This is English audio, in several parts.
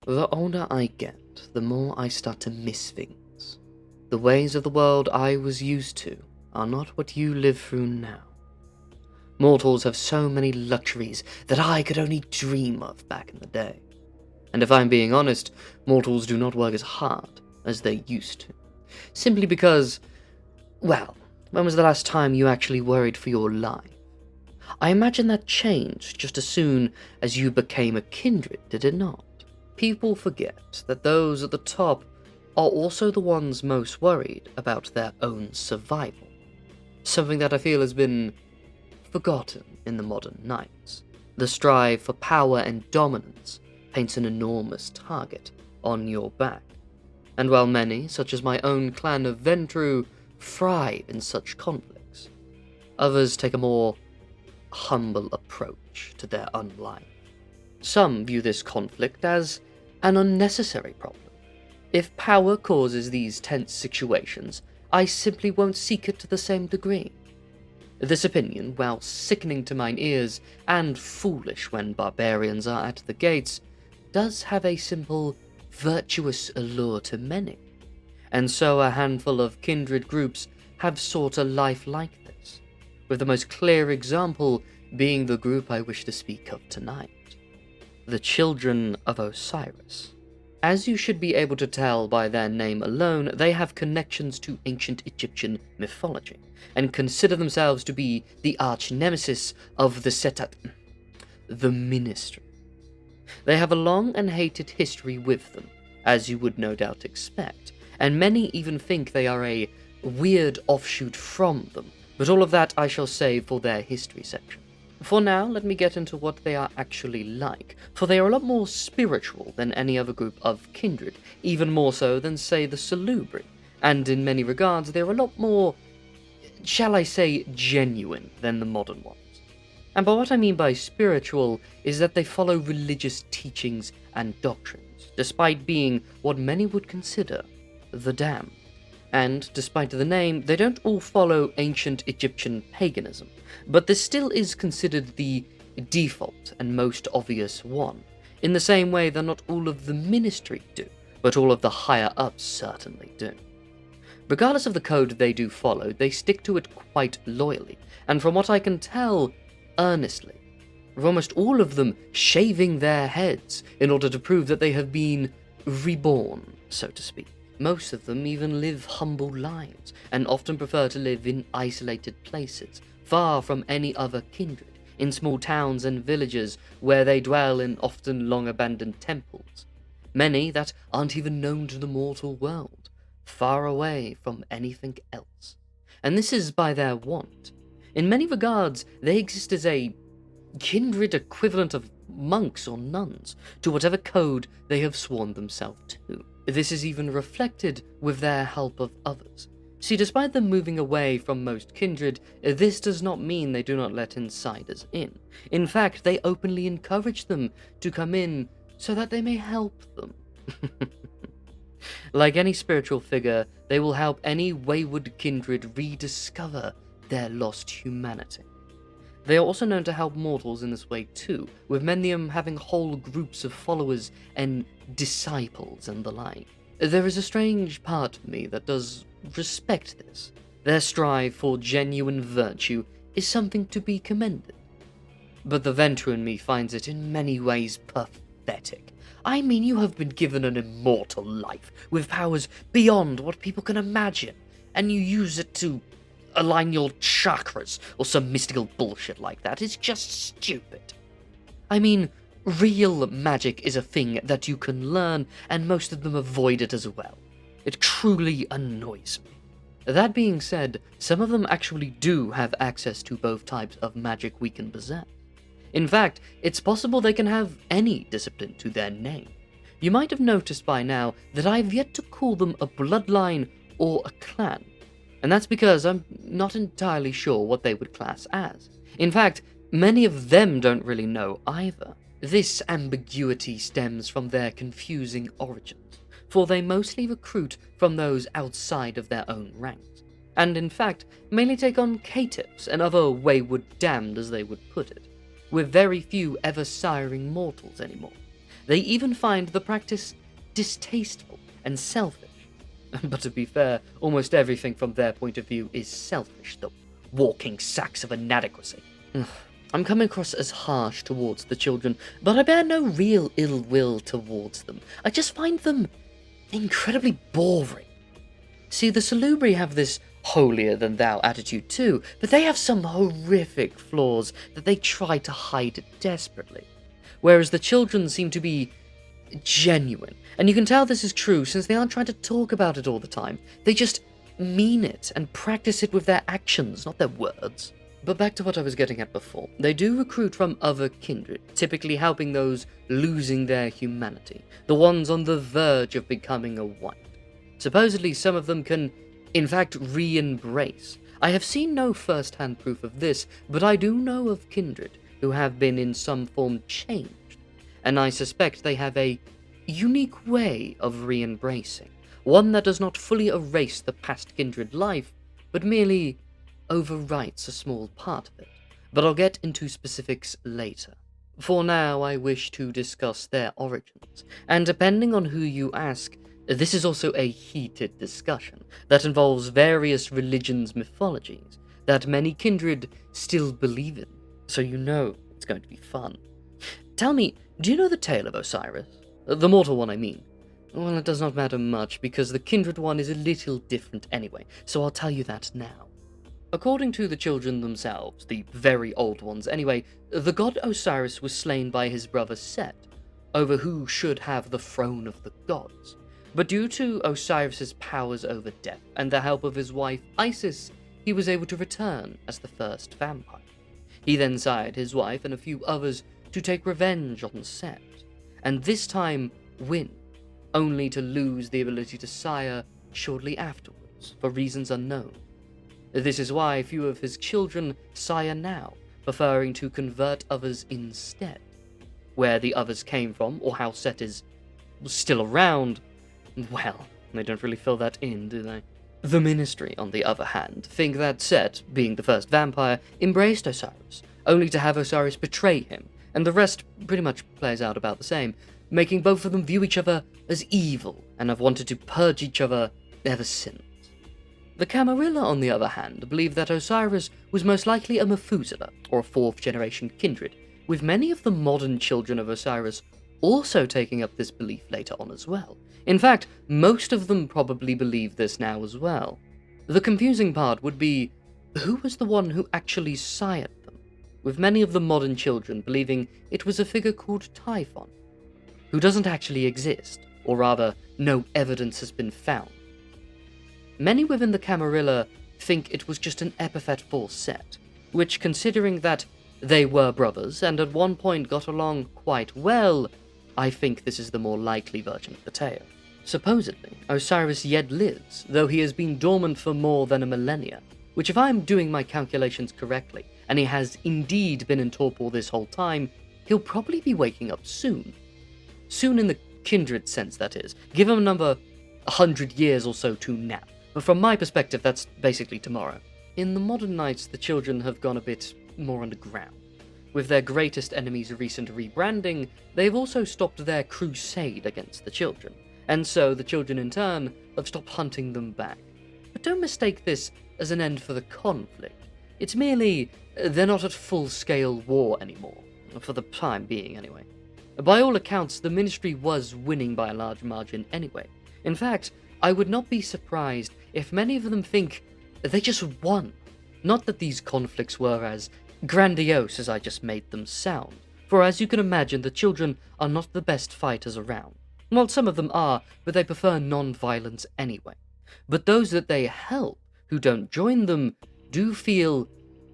The older I get, the more I start to miss things. The ways of the world I was used to are not what you live through now. Mortals have so many luxuries that I could only dream of back in the day. And if I'm being honest, mortals do not work as hard as they used to. Simply because, well, when was the last time you actually worried for your life? I imagine that changed just as soon as you became a kindred, did it not? People forget that those at the top are also the ones most worried about their own survival. Something that I feel has been forgotten in the modern knights. The strive for power and dominance paints an enormous target on your back. And while many, such as my own clan of Ventru, thrive in such conflicts, others take a more humble approach to their own life. Some view this conflict as an unnecessary problem. If power causes these tense situations, I simply won't seek it to the same degree. This opinion, while sickening to mine ears and foolish when barbarians are at the gates, does have a simple, virtuous allure to many, and so a handful of kindred groups have sought a life like this, with the most clear example being the group I wish to speak of tonight, the Children of Osiris. As you should be able to tell by their name alone, they have connections to ancient Egyptian mythology, and consider themselves to be the arch-nemesis of the Ministry. They have a long and hated history with them, as you would no doubt expect, and many even think they are a weird offshoot from them, but all of that I shall save for their history section. For now, let me get into what they are actually like, for they are a lot more spiritual than any other group of kindred, even more so than, say, the Salubri, and in many regards they are a lot more, shall I say, genuine than the modern ones. And by what I mean by spiritual is that they follow religious teachings and doctrines, despite being what many would consider the damned. And, despite the name, they don't all follow ancient Egyptian paganism, but this still is considered the default and most obvious one, in the same way that not all of the ministry do, but all of the higher-ups certainly do. Regardless of the code they do follow, they stick to it quite loyally, and from what I can tell, earnestly, with almost all of them shaving their heads in order to prove that they have been reborn, so to speak. Most of them even live humble lives, and often prefer to live in isolated places, far from any other kindred, in small towns and villages where they dwell in often long-abandoned temples. Many that aren't even known to the mortal world, far away from anything else. And this is by their want. In many regards, they exist as a kindred equivalent of monks or nuns, to whatever code they have sworn themselves to. This is even reflected with their help of others. See, despite them moving away from most kindred, this does not mean they do not let insiders in. In fact, they openly encourage them to come in so that they may help them. Like any spiritual figure, they will help any wayward kindred rediscover their lost humanity. They are also known to help mortals in this way too, with many of them having whole groups of followers and disciples and the like. There is a strange part of me that does respect this. Their strive for genuine virtue is something to be commended. But the Ventru in me finds it in many ways pathetic. I mean, you have been given an immortal life, with powers beyond what people can imagine, and you use it to align your chakras, or some mystical bullshit like that. It's just stupid. I mean, real magic is a thing that you can learn, and most of them avoid it as well. It truly annoys me. That being said, some of them actually do have access to both types of magic we can possess. In fact, it's possible they can have any discipline to their name. You might have noticed by now that I've yet to call them a bloodline or a clan, and that's because I'm not entirely sure what they would class as. In fact, many of them don't really know either. This ambiguity stems from their confusing origins, for they mostly recruit from those outside of their own ranks, and in fact mainly take on caitiffs and other wayward damned, as they would put it, with very few ever siring mortals anymore. They even find the practice distasteful and selfish. But to be fair, almost everything from their point of view is selfish, the walking sacks of inadequacy. I'm coming across as harsh towards the children, but I bear no real ill will towards them. I just find them incredibly boring. See, the Salubri have this holier-than-thou attitude too, but they have some horrific flaws that they try to hide desperately. Whereas the children seem to be genuine, and you can tell this is true since they aren't trying to talk about it all the time. They just mean it and practice it with their actions, not their words. But back to what I was getting at before. They do recruit from other kindred, typically helping those losing their humanity, the ones on the verge of becoming a wife. Supposedly, some of them can, in fact, re-embrace. I have seen no first-hand proof of this, but I do know of kindred who have been in some form changed, and I suspect they have a unique way of re-embracing, one that does not fully erase the past kindred life, but merely overwrites a small part of it. But I'll get into specifics later. For now, I wish to discuss their origins, and depending on who you ask, this is also a heated discussion that involves various religions' mythologies that many kindred still believe in, so you know it's going to be fun. Tell me, do you know the tale of Osiris? The mortal one, I mean. Well, it does not matter much, because the kindred one is a little different anyway, so I'll tell you that now. According to the children themselves, the very old ones anyway, the god Osiris was slain by his brother Set, over who should have the throne of the gods. But due to Osiris's powers over death and the help of his wife Isis, he was able to return as the first vampire. He then sired his wife and a few others to take revenge on Set, and this time win, only to lose the ability to sire shortly afterwards, for reasons unknown. This is why few of his children sire now, preferring to convert others instead. Where the others came from, or how Set is still around, well, they don't really fill that in, do they? The Ministry, on the other hand, think that Set, being the first vampire, embraced Osiris, only to have Osiris betray him, and the rest pretty much plays out about the same, making both of them view each other as evil, and have wanted to purge each other ever since. The Camarilla, on the other hand, believe that Osiris was most likely a Methuselah, or a fourth-generation kindred, with many of the modern children of Osiris also taking up this belief later on as well. In fact, most of them probably believe this now as well. The confusing part would be, who was the one who actually sired them, with many of the modern children believing it was a figure called Typhon, who doesn't actually exist, or rather, no evidence has been found. Many within the Camarilla think it was just an epithet for Set, which, considering that they were brothers and at one point got along quite well, I think this is the more likely version of the tale. Supposedly, Osiris yet lives, though he has been dormant for more than a millennia, which if I am doing my calculations correctly, and he has indeed been in torpor this whole time, he'll probably be waking up soon. Soon in the kindred sense, that is. Give him a number 100 years or so to nap, but from my perspective that's basically tomorrow. In the modern nights, the children have gone a bit more underground. With their greatest enemy's recent rebranding, they've also stopped their crusade against the children, and so the children in turn have stopped hunting them back. But don't mistake this as an end for the conflict. It's merely, they're not at full-scale war anymore, for the time being anyway. By all accounts, the Ministry was winning by a large margin anyway. In fact, I would not be surprised if many of them think they just won. Not that these conflicts were as grandiose as I just made them sound, for as you can imagine, the children are not the best fighters around. Well, some of them are, but they prefer non-violence anyway. But those that they help, who don't join them, do feel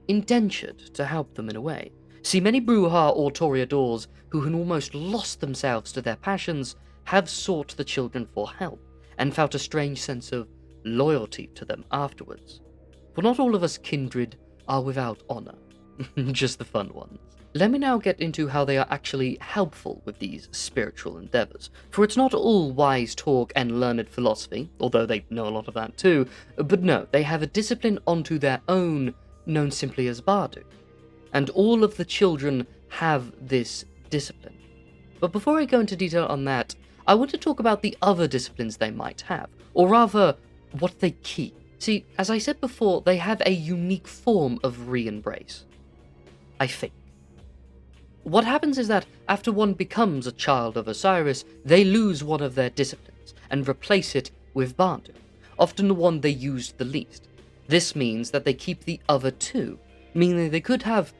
indentured to help them in a way. See, many Bruja or Toreadors who had almost lost themselves to their passions have sought the children for help, and felt a strange sense of loyalty to them afterwards. For not all of us kindred are without honor, just the fun ones. Let me now get into how they are actually helpful with these spiritual endeavors, for it's not all wise talk and learned philosophy, although they know a lot of that too, but no, they have a discipline onto their own, known simply as Bardo. And all of the children have this discipline. But before I go into detail on that, I want to talk about the other disciplines they might have, or rather, what they keep. See, as I said before, they have a unique form of re-embrace. I think. What happens is that after one becomes a child of Osiris, they lose one of their disciplines and replace it with Bardo, often the one they used the least. This means that they keep the other two, meaning they could have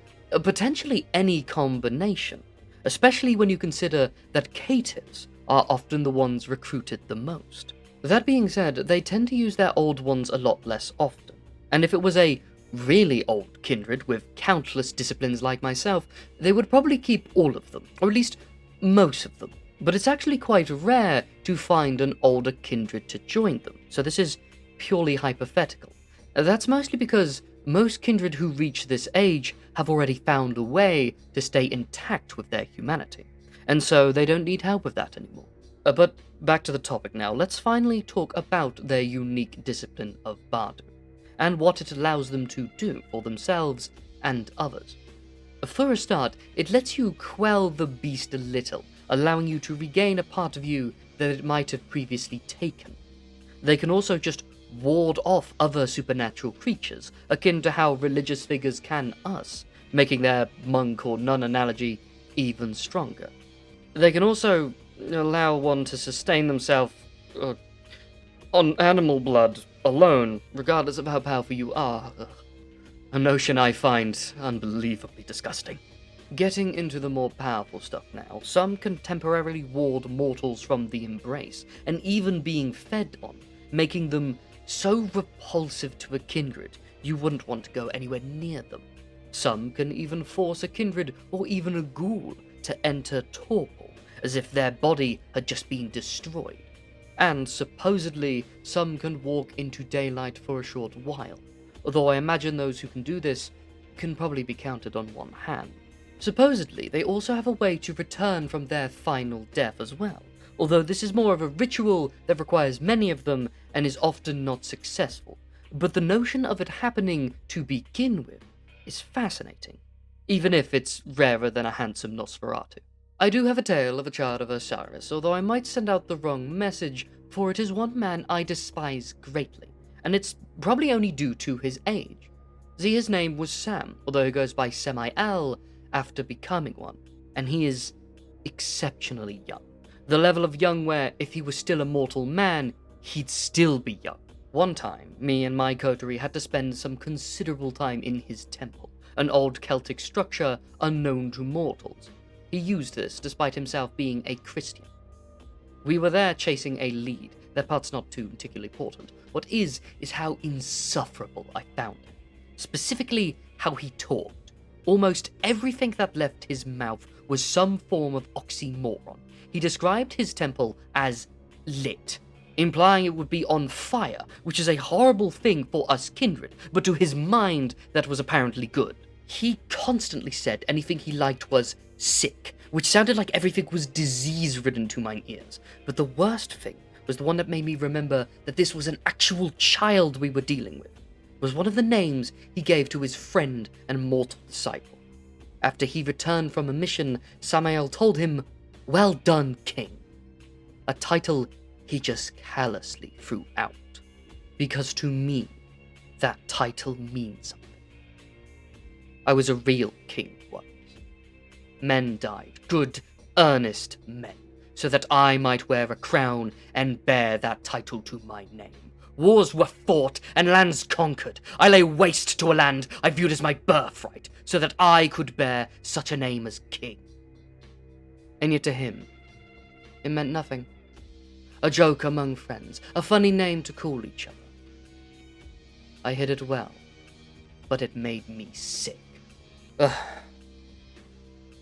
potentially any combination, especially when you consider that caitiffs are often the ones recruited the most. That being said, they tend to use their old ones a lot less often, and if it was a really old kindred with countless disciplines like myself, they would probably keep all of them, or at least most of them. But it's actually quite rare to find an older kindred to join them, so this is purely hypothetical. That's mostly because most kindred who reach this age have already found a way to stay intact with their humanity, and so they don't need help with that anymore. But back to the topic now, let's finally talk about their unique discipline of Bardo, and what it allows them to do for themselves and others. For a start, it lets you quell the beast a little, allowing you to regain a part of you that it might have previously taken. They can also just ward off other supernatural creatures, akin to how religious figures can us, making their monk or nun analogy even stronger. They can also allow one to sustain themselves on animal blood alone, regardless of how powerful you are. A notion I find unbelievably disgusting. Getting into the more powerful stuff now, some can temporarily ward mortals from the embrace, and even being fed on, making them so repulsive to a kindred you wouldn't want to go anywhere near them. Some can even force a kindred or even a ghoul to enter torpor, as if their body had just been destroyed. And supposedly, some can walk into daylight for a short while, although I imagine those who can do this can probably be counted on one hand. Supposedly, they also have a way to return from their final death as well, although this is more of a ritual that requires many of them and is often not successful. But the notion of it happening to begin with is fascinating, even if it's rarer than a handsome Nosferatu. I do have a tale of a child of Osiris, although I might send out the wrong message, for it is one man I despise greatly, and it's probably only due to his age. See, his name was Sam, although he goes by Semi-L after becoming one, and he is exceptionally young. The level of young where, if he was still a mortal man, he'd still be young. One time, me and my coterie had to spend some considerable time in his temple, an old Celtic structure unknown to mortals. He used this despite himself being a Christian. We were there chasing a lead. That part's not too particularly important. What is how insufferable I found him. Specifically, how he talked. Almost everything that left his mouth was some form of oxymoron. He described his temple as lit, implying it would be on fire, which is a horrible thing for us kindred, but to his mind that was apparently good. He constantly said anything he liked was sick, which sounded like everything was disease-ridden to mine ears. But the worst thing was the one that made me remember that this was an actual child we were dealing with. It was one of the names he gave to his friend and mortal disciple. After he returned from a mission, Samael told him, "Well done, King," a title he just callously threw out. Because to me, that title means something. I was a real king once. Men died, good, earnest men, so that I might wear a crown and bear that title to my name. Wars were fought and lands conquered. I lay waste to a land I viewed as my birthright, so that I could bear such a name as king. And yet to him, it meant nothing. A joke among friends, a funny name to call each other. I hid it well, but it made me sick. Ugh.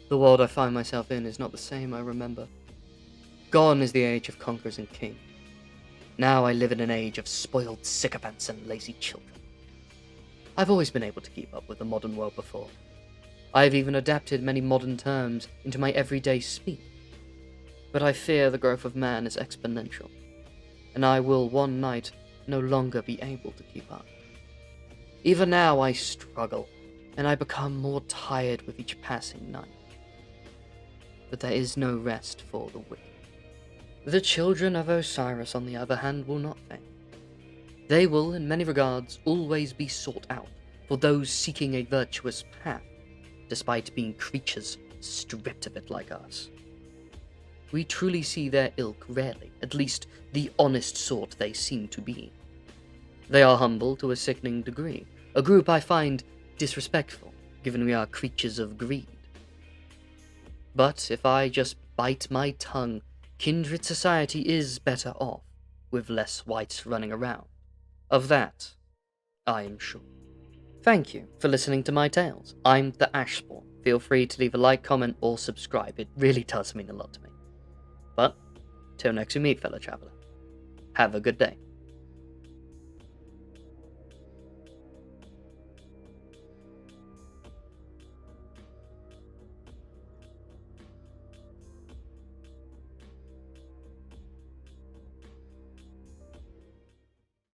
The world I find myself in is not the same I remember. Gone is the age of conquerors and kings. Now I live in an age of spoiled sycophants and lazy children. I've always been able to keep up with the modern world before. I've even adapted many modern terms into my everyday speech. But I fear the growth of man is exponential, and I will one night no longer be able to keep up. Even now I struggle, and I become more tired with each passing night. but there is no rest for the wicked. The Children of Osiris, on the other hand, will not fail. They will, in many regards, always be sought out for those seeking a virtuous path, despite being creatures stripped of it like us. We truly see their ilk rarely, at least the honest sort they seem to be. They are humble to a sickening degree, a group I find disrespectful, given we are creatures of greed. But if I just bite my tongue, Kindred society is better off, with less whites running around. Of that, I am sure. Thank you for listening to my tales. I'm the Ashspawn. Feel free to leave a like, comment, or subscribe. It really does mean a lot to me. But, till next we meet, fellow traveler, have a good day.